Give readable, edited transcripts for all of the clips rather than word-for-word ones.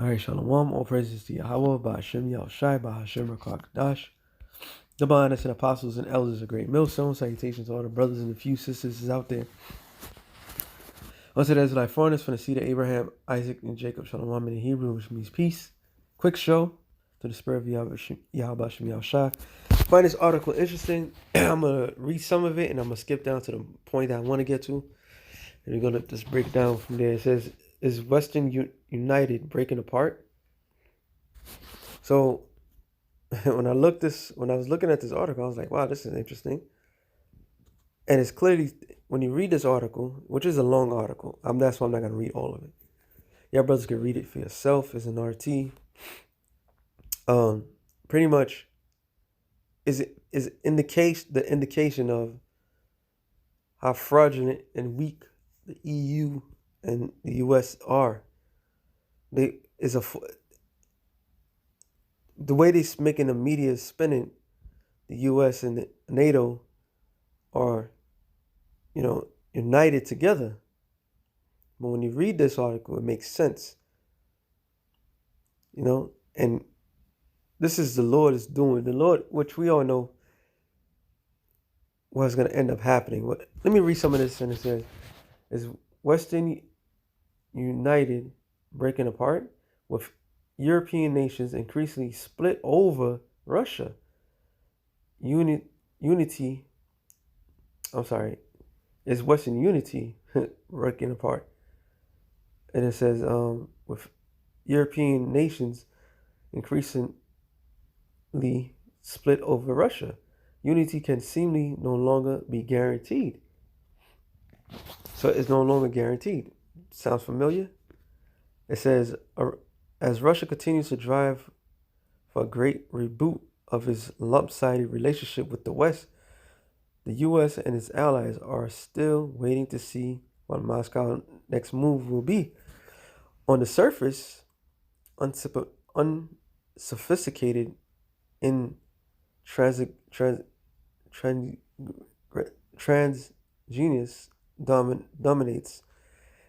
All right, Shalom. All praises to Yahweh, Ba'ashem Yahushai, Ba'ashem Rakakadash. Divine and apostles and elders of Great Millstone. Salutations to all the brothers and the few sisters out there. Unto the Israelite foreigners from the seed of Abraham, Isaac, and Jacob. Shalom in Hebrew, which means peace. Quick show to the spirit of Yahweh Shem Yahushai. Find this article interesting. I'm going to read some of it and I'm going to skip down to the point that I want to get to. And we're going to just break down from there. It says, is Western United breaking apart? So when I was looking at this article, I was like, wow, this is interesting. And it's clearly, when you read this article, which is a long article, that's why I'm not going to read all of it. Yeah, brothers can read it for yourself. It's an RT. Pretty much is the indication of how fraudulent and weak the EU and the US are. The way they're making the media spinning, the US and the NATO are, united together. But when you read this article, it makes sense. And this is the Lord is doing. The Lord, which we all know what's going to end up happening. Let me read some of this, and it says, is Western United breaking apart, with European nations increasingly split over Russia? Is Western unity breaking apart? And it says, with European nations increasingly split over Russia, unity can seemingly no longer be guaranteed. So it's no longer guaranteed. Sounds familiar? It says, as Russia continues to drive for a great reboot of its lopsided relationship with the West, the U.S. and its allies are still waiting to see what Moscow's next move will be. On the surface, unsophisticated in transgenius dominates.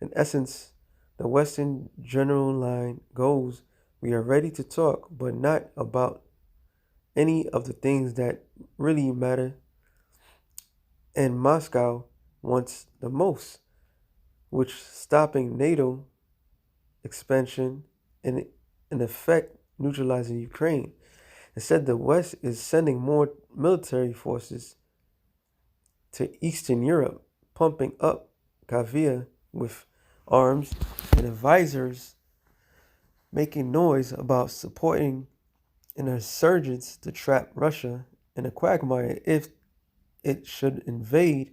In essence, the Western general line goes, we are ready to talk, but not about any of the things that really matter, and Moscow wants the most, which stopping NATO expansion and in effect neutralizing Ukraine. Instead, the West is sending more military forces to Eastern Europe, pumping up Kavia with arms, and advisors making noise about supporting an insurgents to trap Russia in a quagmire if it should invade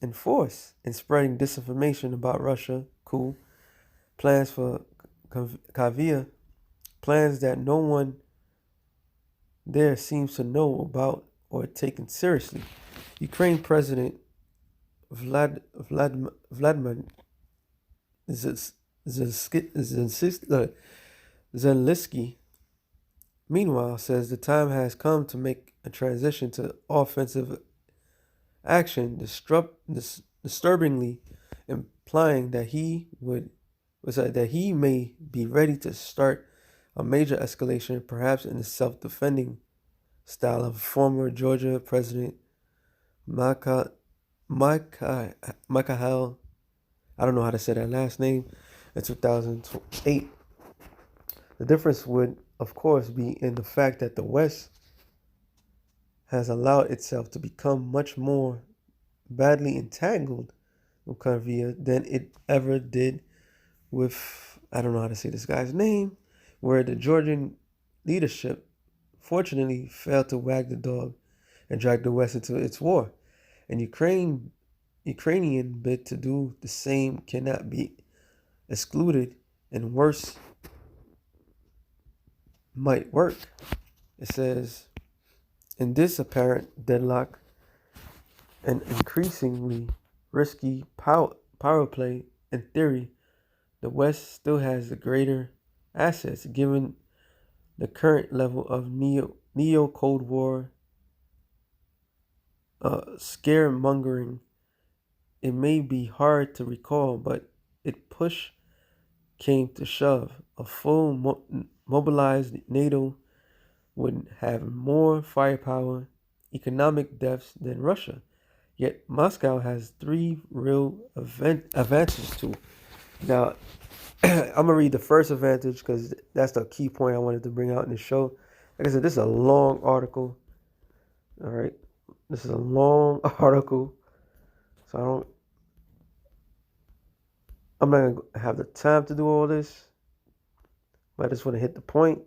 in force, and spreading disinformation about Russia. Cool. Plans for Kavia, plans that no one there seems to know about or taken seriously. Ukraine President Vladimir Zelensky, meanwhile, says the time has come to make a transition to offensive action, disturbingly implying that he may be ready to start a major escalation, perhaps in the self-defending style of former Georgia President Mikhail, I don't know how to say that last name, in 2008. The difference would, of course, be in the fact that the West has allowed itself to become much more badly entangled with Kavia than it ever did with, I don't know how to say this guy's name, where the Georgian leadership fortunately failed to wag the dog and drag the West into its war. And Ukrainian bid to do the same cannot be excluded, and worse might work. It says, in this apparent deadlock, an increasingly risky power play, in theory, the West still has the greater assets, given the current level of neo-Cold War scaremongering. It may be hard to recall, but it pushed came to shove, a full mobilized NATO would have more firepower, economic depth than Russia. Yet Moscow has three real advantages too. Now, I'm gonna read the first advantage because that's the key point I wanted to bring out in the show. Like I said, this is a long article. All right, this is a long article, so I'm not gonna have the time to do all this, but I just want to hit the point.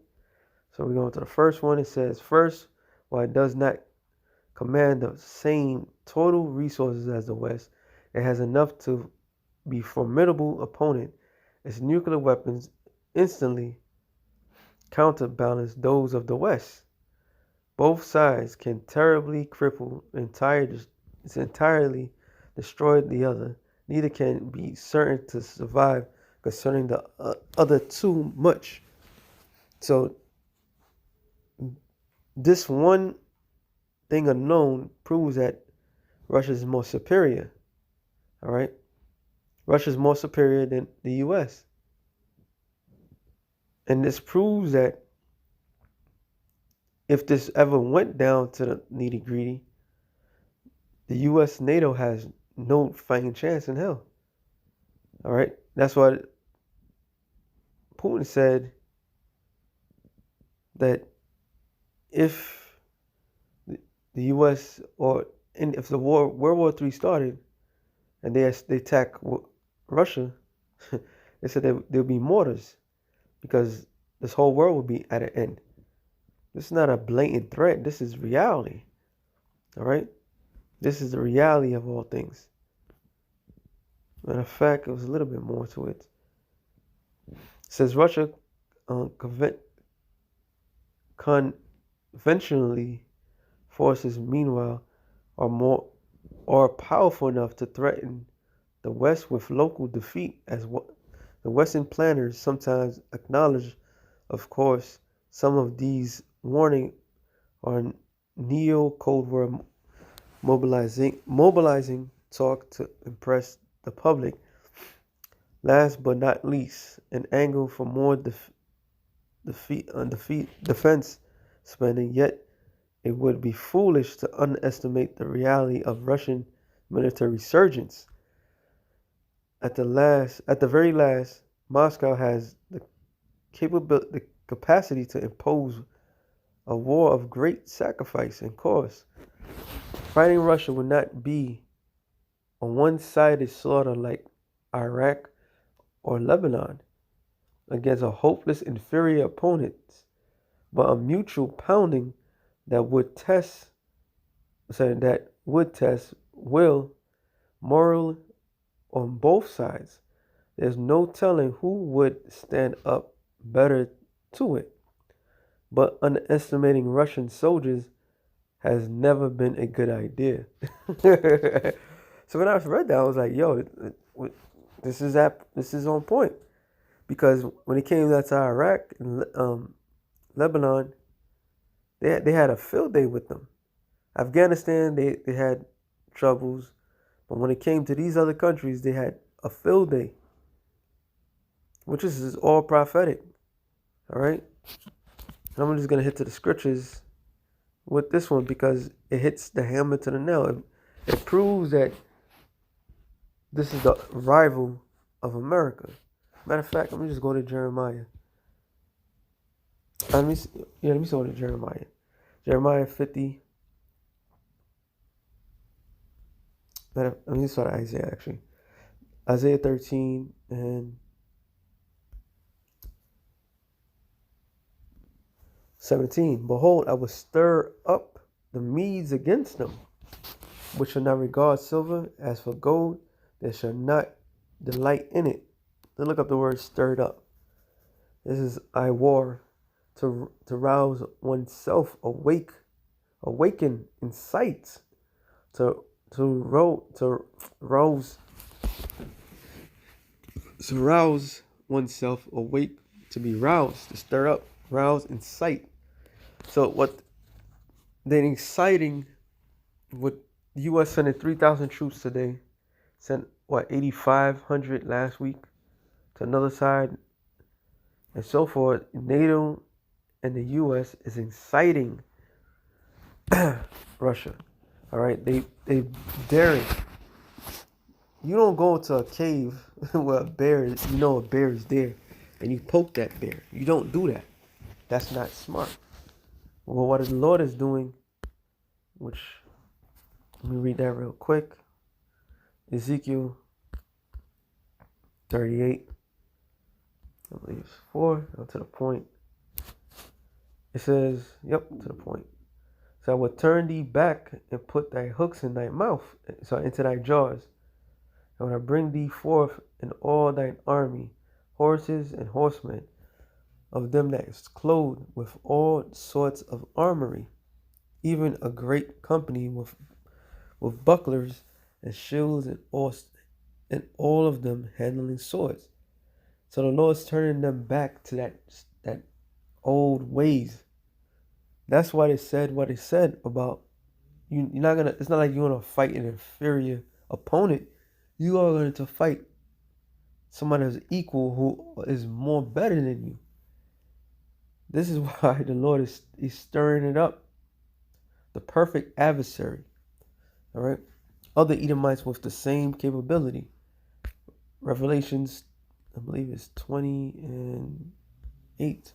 So we're going to the first one. It says, first, while it does not command the same total resources as the West, it has enough to be a formidable opponent. Its nuclear weapons instantly counterbalance those of the West. Both sides can terribly cripple entirely destroy the other. Neither can be certain to survive concerning the other too much. So this one thing alone proves that Russia is more superior. All right, Russia is more superior than the U.S. And this proves that if this ever went down to the nitty gritty, the U.S. NATO has no fighting chance in hell. All right, that's why Putin said that if the U.S. if the World War III started and they attack Russia, they said there'll be mortars because this whole world will be at an end. This is not a blatant threat. This is reality. All right? This is the reality of all things. Matter of fact, it was a little bit more to it. It says Russia conventionally forces, meanwhile, are powerful enough to threaten the West with local defeat, as the Western planners sometimes acknowledge. Of course, some of these warnings are neo-Cold War mobilizing talk to impress the public. Last but not least, an angle for more defense spending. Yet it would be foolish to underestimate the reality of Russian military resurgence. At the very last, Moscow has the capacity to impose a war of great sacrifice and cost. Fighting Russia would not be a one-sided slaughter like Iraq or Lebanon against a hopeless inferior opponent, but a mutual pounding that would test will moral on both sides. There's no telling who would stand up better to it. But underestimating Russian soldiers has never been a good idea. So when I read that, I was like, "Yo, this is on point." Because when it came down to Iraq and Lebanon, they had a field day with them. Afghanistan, they had troubles, but when it came to these other countries, they had a field day, which is all prophetic. All right, and I'm just gonna hit to the scriptures with this one because it hits the hammer to the nail. It proves that this is the rival of America. Matter of fact, let me just go to Jeremiah. Let me go to Jeremiah. Jeremiah 50. Let me start at Isaiah actually. Isaiah 13 and 17. Behold, I will stir up the Medes against them, which shall not regard silver. As for gold, they shall not delight in it. Then look up the word stirred up. This is I war to rouse oneself awaken in sight, to rouse oneself awake, to be roused, to stir up, rouse, incite. So what they're inciting with the U.S. sending 3,000 troops today, sent 8,500 last week to another side, and so forth. NATO and the U.S. is inciting Russia. All right, they daring. You don't go into a cave where a bear is, a bear is there, and you poke that bear. You don't do that. That's not smart. Well, what the Lord is doing, which, let me read that real quick. Ezekiel 38, I believe it's 4, to the point. It says, to the point. So I will turn thee back and put thy hooks in thy mouth, so into thy jaws. And when I bring thee forth in all thine army, horses and horsemen, of them that is clothed with all sorts of armory, even a great company with bucklers and shields and all of them handling swords. So the Lord's turning them back to that old ways. That's why they said what they said about you. You're not gonna. It's not like you're gonna fight an inferior opponent. You are going to fight somebody who's equal, who is more better than you. This is why the Lord is stirring it up. The perfect adversary. All right. Other Edomites with the same capability. Revelations, I believe it's 20:8.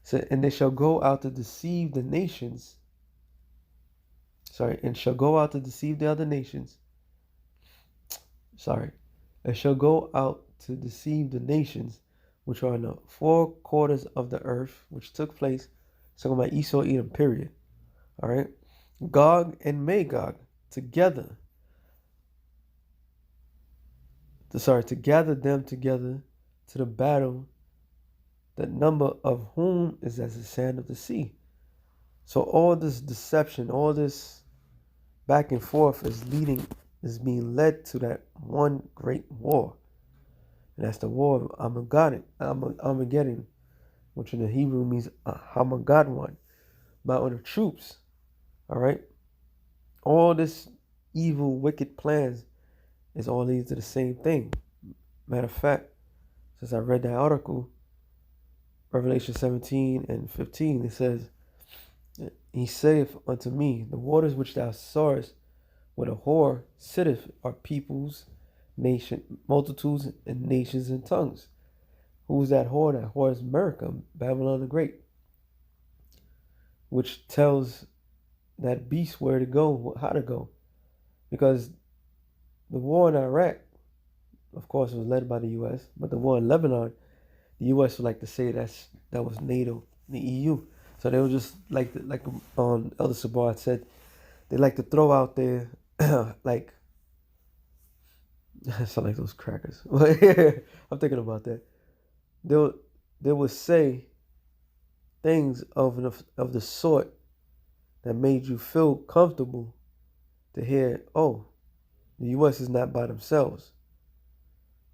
So, and they shall go out to deceive the nations. And shall go out to deceive the other nations. And shall go out to deceive the nations which are in the 4 quarters of the earth, which took place, talking about Esau, Edom, period. All right. Gog and Magog together. To gather them together to the battle, the number of whom is as the sand of the sea. So all this deception, all this back and forth is being led to that one great war. And that's the war of Armageddon, which in the Hebrew means Hamagadwan, mountain of troops. All right. All this evil, wicked plans is all leads to the same thing. Matter of fact, since I read that article, Revelation 17:15, it says, He saith unto me, the waters which thou sawest, where the whore sitteth, are peoples, multitudes, and nations and tongues. Who is that whore? That whore is America, Babylon the Great, which tells that beast where to go, how to go. Because the war in Iraq, of course, was led by the U.S., but the war in Lebanon, the U.S. would like to say that was NATO, the EU. So they were just like Elder Sabah said, they like to throw out there like, I sound like those crackers. I'm thinking about that. They would say things of the sort that made you feel comfortable to hear, oh, the U.S. is not by themselves.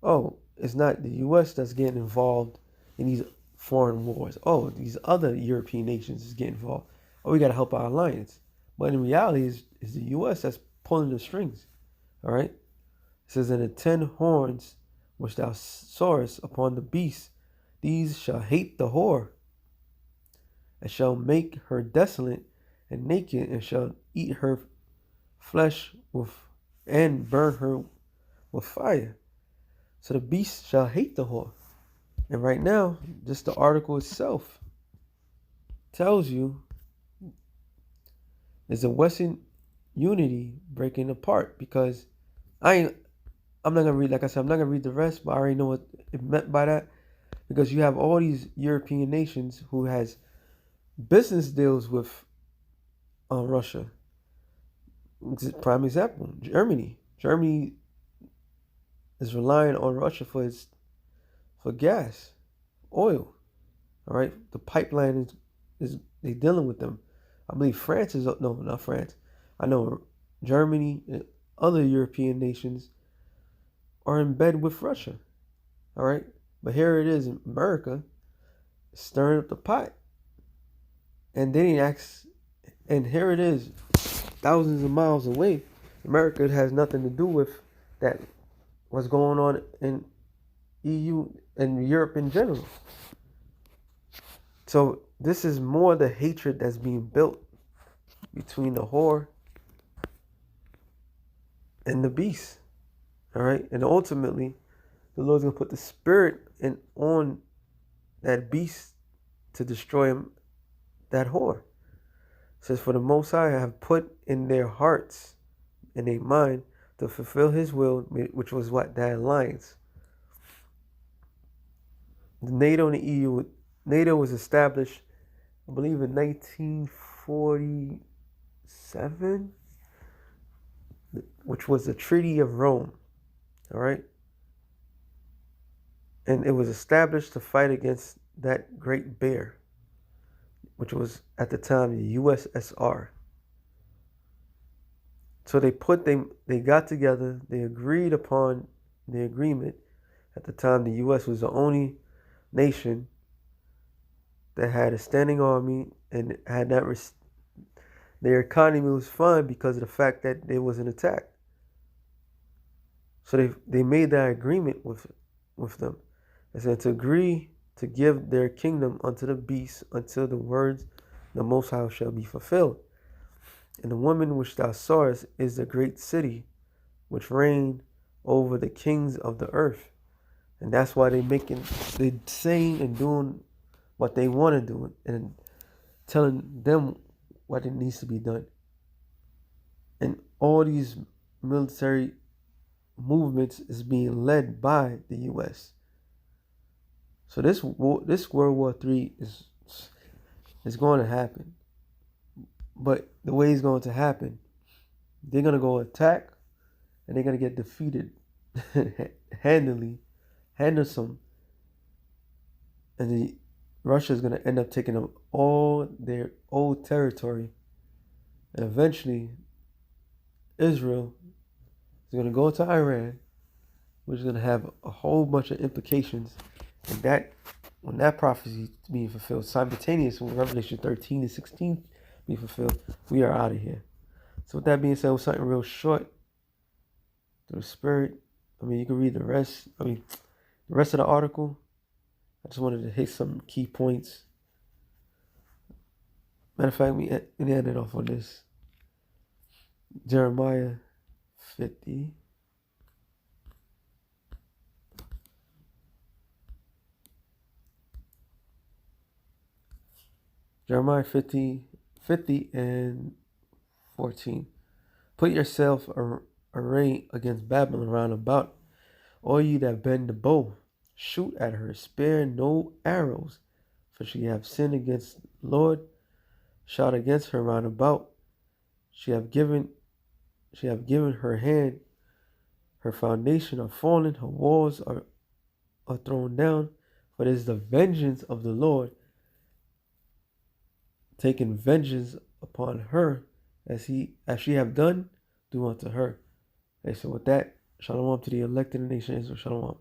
Oh, it's not the U.S. that's getting involved in these foreign wars. Oh, these other European nations is getting involved. Oh, we got to help our alliance. But in reality, it's the U.S. that's pulling the strings. All right? It says, and the 10 horns which thou sawest upon the beast, these shall hate the whore, and shall make her desolate and naked, and shall eat her flesh and burn her with fire. So the beast shall hate the whore. And right now, just the article itself tells you is the Western unity breaking apart, because I'm not gonna read, like I said, I'm not gonna read the rest, but I already know what it meant by that. Because you have all these European nations who has business deals with Russia. Prime example, Germany. Germany is relying on Russia for gas, oil. All right, the pipeline is they dealing with them. I believe France is no, not France. I know Germany and other European nations are in bed with Russia. All right, but here it is in America stirring up the pot, and they didn't ask. And here it is, thousands of miles away. America has nothing to do with that. What's going on in EU and Europe in general. So this is more the hatred that's being built between the whore and the beast. All right. And ultimately, the Lord's going to put the spirit on that beast to destroy him, that whore. It says, for the Most High have put in their hearts, in their mind, to fulfill his will, which was what? That alliance. The NATO and the EU, NATO was established, I believe, in 1947, which was the Treaty of Rome. All right. And it was established to fight against that great bear, which was at the time the USSR. So they got together, they agreed upon the agreement. At the time, the US was the only nation that had a standing army and had not their economy was fine because of the fact that there was an attack. So they made that agreement with them. They said to agree to give their kingdom unto the beast until the words the Most High shall be fulfilled. And the woman which thou sawest is the great city which reigned over the kings of the earth. And that's why they saying and doing what they want to do and telling them what it needs to be done. And all these military movements is being led by the U.S. So this World War III is going to happen. But the way it's going to happen, they're going to go attack and they're going to get defeated handlesome. And Russia is going to end up taking up all their old territory. And eventually, Israel is going to go to Iran, which is going to have a whole bunch of implications. And when that prophecy is being fulfilled, simultaneous with Revelation 13 and 16 being fulfilled, we are out of here. So with that being said, it was something real short through the spirit. I mean, you can read the rest. The rest of the article. I just wanted to hit some key points. Matter of fact, we ended off on this. Jeremiah 50. Jeremiah 50 and 14. Put yourself array against Babylon round about, all ye that bend the bow. Shoot at her, spare no arrows, for she have sinned against the Lord. Shout against her round about. She have given her hand, her foundation are fallen, her walls are thrown down. For it is the vengeance of the Lord, taking vengeance upon her, as she have done, do unto her. Okay, so with that, shalom to the elected nation Israel. Shalom.